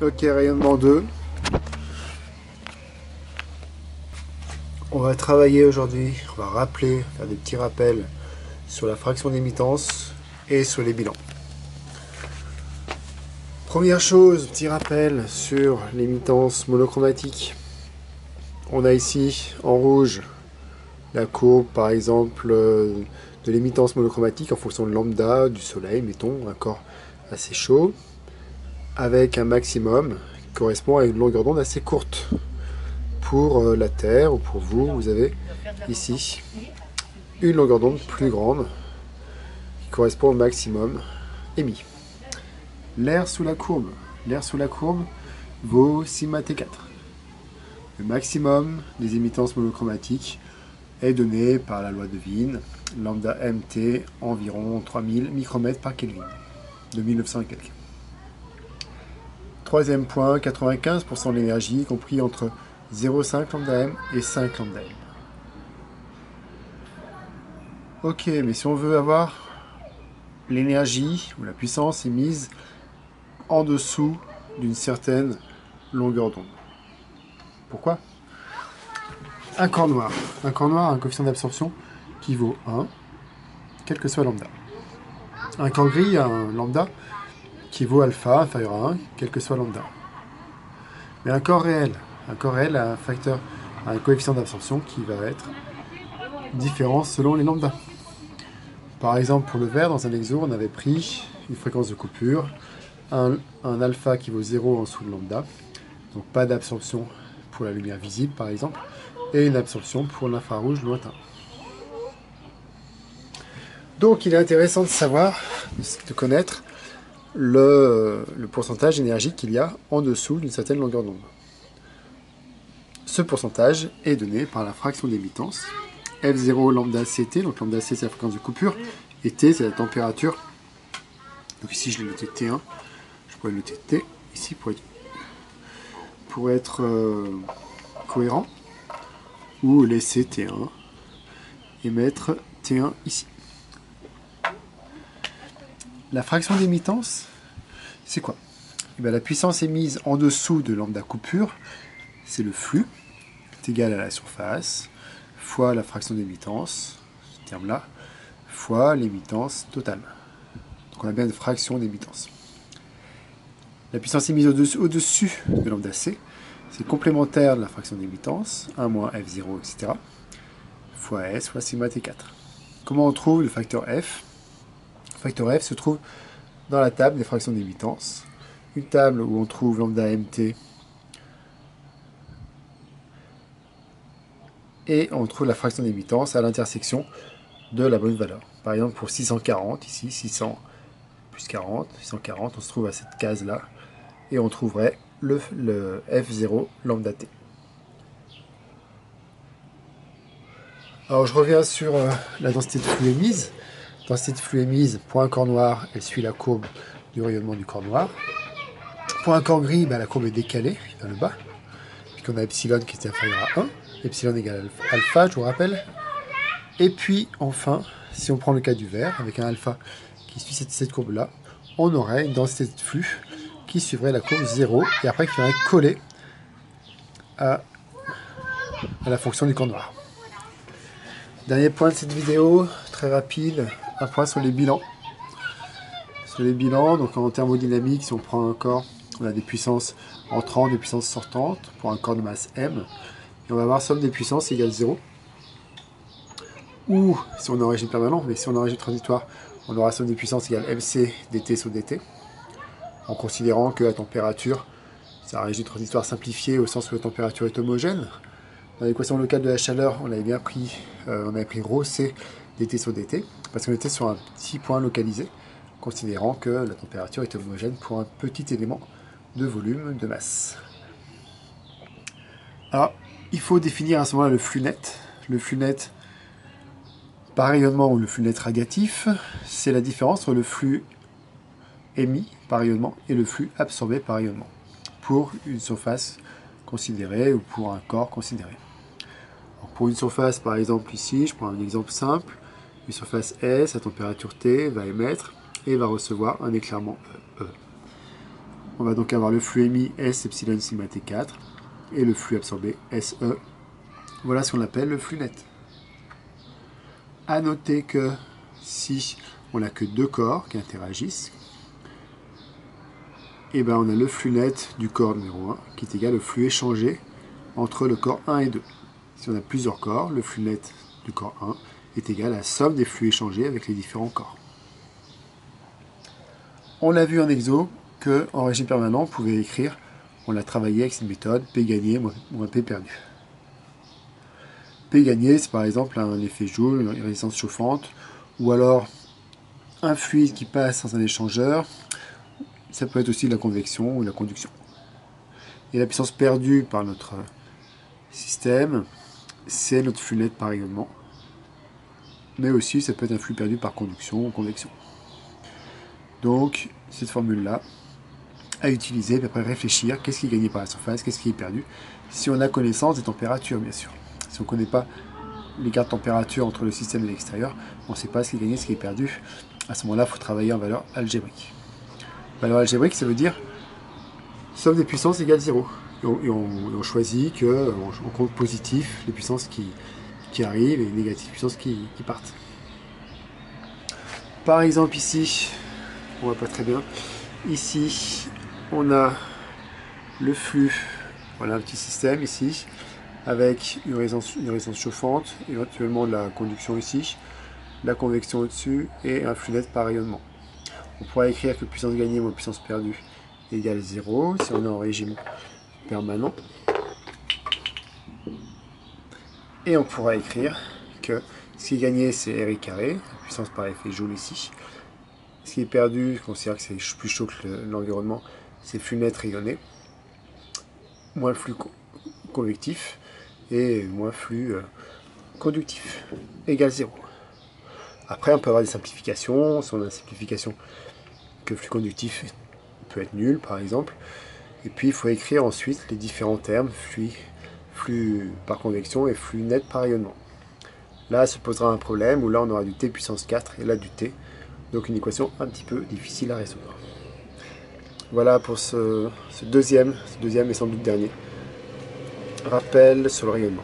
Ok, rayonnement 2. On va travailler aujourd'hui, on va rappeler, faire des petits rappels sur la fraction d'émittance et sur les bilans. Première chose, petit rappel sur l'émittance monochromatique. On a ici en rouge la courbe par exemple de l'émittance monochromatique en fonction de lambda du soleil, mettons, un corps assez chaud, avec un maximum qui correspond à une longueur d'onde assez courte. Pour la Terre ou pour vous, vous avez ici une longueur d'onde plus grande qui correspond au maximum émis. L'air sous la courbe. L'air sous la courbe vaut sigma T4. Le maximum des émittances monochromatiques est donné par la loi de Wien, lambda mt environ 3000 micromètres par Kelvin, de 1900 et quelques. Troisième point, 95% de l'énergie, compris entre 0,5 lambda m et 5 lambda m. Ok, mais si on veut avoir l'énergie ou la puissance émise en dessous d'une certaine longueur d'onde. Pourquoi? Un corps noir. Un corps noir a un coefficient d'absorption qui vaut 1, quel que soit lambda. Un corps gris a un lambda qui vaut alpha inférieur à 1, quel que soit lambda. Mais un corps réel a un coefficient d'absorption qui va être différent selon les lambdas. Par exemple, pour le verre, dans un exo, on avait pris une fréquence de coupure, un alpha qui vaut 0 en dessous de lambda, donc pas d'absorption pour la lumière visible par exemple, et une absorption pour l'infrarouge lointain. Donc il est intéressant de savoir, de connaître le pourcentage d'énergie qu'il y a en dessous d'une certaine longueur d'onde. Ce pourcentage est donné par la fraction d'émittance, F0 lambda CT, donc lambda C c'est la fréquence de coupure, et T c'est la température. Donc ici je l'ai noté T1, je pourrais noter T ici pour être cohérent, ou laisser T1 et mettre T1 ici. La fraction d'émittance, c'est quoi? Et bien, la puissance émise en dessous de lambda coupure, c'est le flux, est égal à la surface, fois la fraction d'émittance, ce terme-là, fois l'émittance totale. Donc on a bien une fraction d'émittance. La puissance émise au-dessus de lambda C, c'est complémentaire de la fraction d'émittance, 1 moins F0, etc., fois S, fois sigma T4. Comment on trouve le facteur F? Le facteur F se trouve dans la table des fractions d'émittance. Une table où on trouve lambda mt et on trouve la fraction d'émittance à l'intersection de la bonne valeur. Par exemple pour 640, ici 600 plus 40, 640, on se trouve à cette case-là et on trouverait le F0 lambda t. Alors je reviens sur la densité de flux émise. Densité de flux émise, pour un corps noir, elle suit la courbe du rayonnement du corps noir. Pour un corps gris, la courbe est décalée vers le bas, puisqu'on a epsilon qui est inférieur à 1, epsilon égale alpha, je vous rappelle. Et puis, enfin, si on prend le cas du verre, avec un alpha qui suit cette courbe-là, on aurait une densité de flux qui suivrait la courbe 0, et après qui viendrait coller à la fonction du corps noir. Dernier point de cette vidéo, très rapide, un point sur les bilans. Sur les bilans, donc en thermodynamique, si on prend un corps, on a des puissances entrantes, des puissances sortantes, pour un corps de masse m. Et on va avoir somme des puissances égale 0. Ou, si on est en régime permanent, mais si on est en régime transitoire, on aura somme des puissances égale mc dt sur dt. En considérant que la température, c'est un régime transitoire simplifié au sens où la température est homogène. Dans l'équation locale de la chaleur, on avait bien pris, rho c dt sur dt, parce qu'on était sur un petit point localisé, considérant que la température est homogène pour un petit élément de volume, de masse. Alors, il faut définir à ce moment-là le flux net. Le flux net par rayonnement ou le flux net radiatif, c'est la différence entre le flux émis par rayonnement et le flux absorbé par rayonnement, pour une surface considérée ou pour un corps considéré. Alors, pour une surface, par exemple ici, je prends un exemple simple, une surface S à température T va émettre et va recevoir un éclairement E. On va donc avoir le flux émis S epsilon sigma T4 et le flux absorbé SE. Voilà ce qu'on appelle le flux net. À noter que si on n'a que deux corps qui interagissent, et ben on a le flux net du corps numéro 1 qui est égal au flux échangé entre le corps 1 et 2. Si on a plusieurs corps, le flux net du corps 1 est égal à la somme des flux échangés avec les différents corps. On l'a vu en exo qu'en régime permanent, on pouvait écrire, on l'a travaillé avec cette méthode, P gagné moins P perdu. P gagné, c'est par exemple un effet Joule, une résistance chauffante, ou alors un fluide qui passe dans un échangeur. Ça peut être aussi de la convection ou de la conduction. Et la puissance perdue par notre système, c'est notre flux net par rayonnement. Mais aussi, ça peut être un flux perdu par conduction ou convection. Donc, cette formule-là, à utiliser, puis après réfléchir, qu'est-ce qui est gagné par la surface, qu'est-ce qui est perdu, si on a connaissance des températures, bien sûr. Si on ne connaît pas l'écart de température entre le système et l'extérieur, on ne sait pas ce qui est gagné, ce qui est perdu. À ce moment-là, il faut travailler en valeur algébrique. Valeur algébrique, ça veut dire somme des puissances égale 0. Et on choisit qu'on compte positif les puissances qui arrivent et négatif les puissances qui partent. Par exemple ici, on voit pas très bien, ici on a le flux, voilà un petit système ici, avec une résistance chauffante, éventuellement de la conduction ici, la convection au-dessus et un flux net par rayonnement. On pourra écrire que puissance gagnée moins puissance perdue égale 0 si on est en régime permanent. Et on pourra écrire que ce qui est gagné c'est RI carré, la puissance par effet Joule ici. Ce qui est perdu, je considère que c'est plus chaud que l'environnement, c'est flux net rayonné, moins le flux convectif et moins flux conductif, égale 0. Après on peut avoir des simplifications, si on a une simplification que le flux conductif peut être nul par exemple, et puis il faut écrire ensuite les différents termes, flux par convection et flux net par rayonnement. Là se posera un problème où là on aura du T puissance 4 et là du T, donc une équation un petit peu difficile à résoudre. Voilà pour ce deuxième et sans doute dernier rappel sur le rayonnement.